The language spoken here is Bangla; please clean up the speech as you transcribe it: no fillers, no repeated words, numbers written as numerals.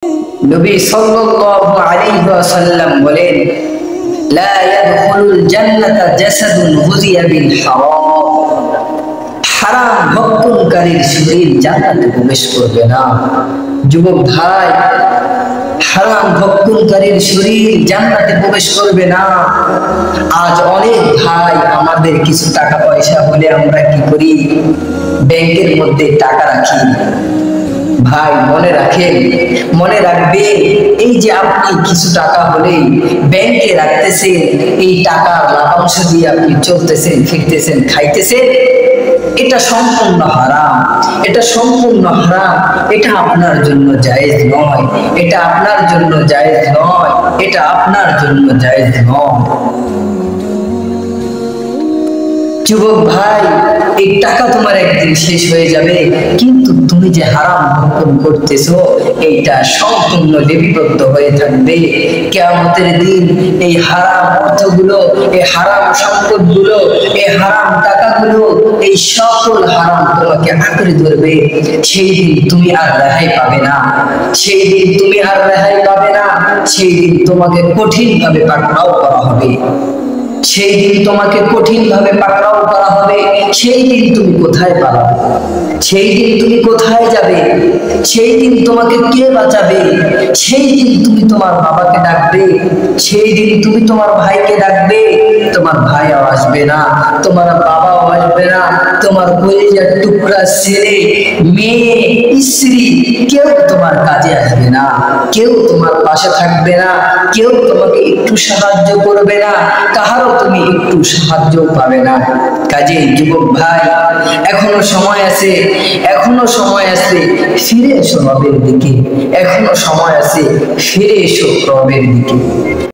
নবী সাল্লাল্লাহু আলাইহি ওয়াসাল্লাম বলেন, লা ইয়াদখুলুল জান্নাতা জাসাদুন গুযিয়া বিল হারাম। হারাম ভক্ষণকারীর শরীর জান্নাতে প্রবেশ করবে না। যুবক ভাই, হারাম ভক্ষণকারীর শরীর জান্নাতে প্রবেশ করবে না। আজ অনেক ভাই আমাদের কিছু টাকা পয়সা হলে আমরা কি করি? ব্যাংকের মধ্যে টাকা রাখি। ভাই মনে রাখেন, মনে রাখবেন, এই যে আপনি কিছু টাকা হলে ব্যাংকে রাখতেছেন, এই টাকার লাভাংশ দিয়ে আপনি চলতেছেন, ফিরতেছেন, খাইতেছেন, এটা সম্পূর্ণ হারাম। এটা সম্পূর্ণ হারাম। এটা আপনার জন্য জায়েজ নয়। এটা আপনার জন্য জায়েজ নয়। এটা আপনার জন্য জায়েজ নয়। যুবক ভাই, এই টাকা তোমার একদিন শেষ হয়ে যাবে, কিন্তু তুমি যে হারাম ভক্ষণ করতেছো এইটা সম্পূর্ণ লিপিবদ্ধ হয়ে থাকবে। কিয়ামতের দিন এই হারাম অর্থগুলো, এই হারাম সম্পদগুলো, এই হারাম টাকাগুলো, এই সকল হারাম তোমাকে আঁকড়ে ধরবে। সেই দিন তুমি আর রেহাই পাবে না। সেই দিন তুমি আর রেহাই পাবে না। সেই দিন তোমাকে কঠিন ভাবে পাকড়াও করা হবে। সেই দিন তোমাকে কঠিন ভাবে পাকড়াও করা হবে। সেই দিন তুমি কোথায় পালাবে? সেই দিন তুমি কোথায় যাবে? সেই দিন তোমাকে কে বাঁচাবে? সেই দিন তুমি তোমার বাবাকে ডাকবে, সেই দিন তুমি তোমার ভাইকে ডাকবে, তোমার ভাইও আসবে না, তোমার বাবাও আসবে না, তোমার কলিজার টুকরা ছেলে, মেয়ে, স্ত্রী কেউ তোমার কাজে আসবে না, কেউ তোমার পাশে থাকবে না, কেউ তোমাকে একটু সাহায্য করবে না, কাহারও তুমি একটু সাহায্য পাবে না। কাজেই যুবক ভাই, এখনো সময় আছে, এখনো সময় আছে, ফিরে এসো রবের দিকে। এখনো সময় আছে, ফিরে এসো রবের দিকে।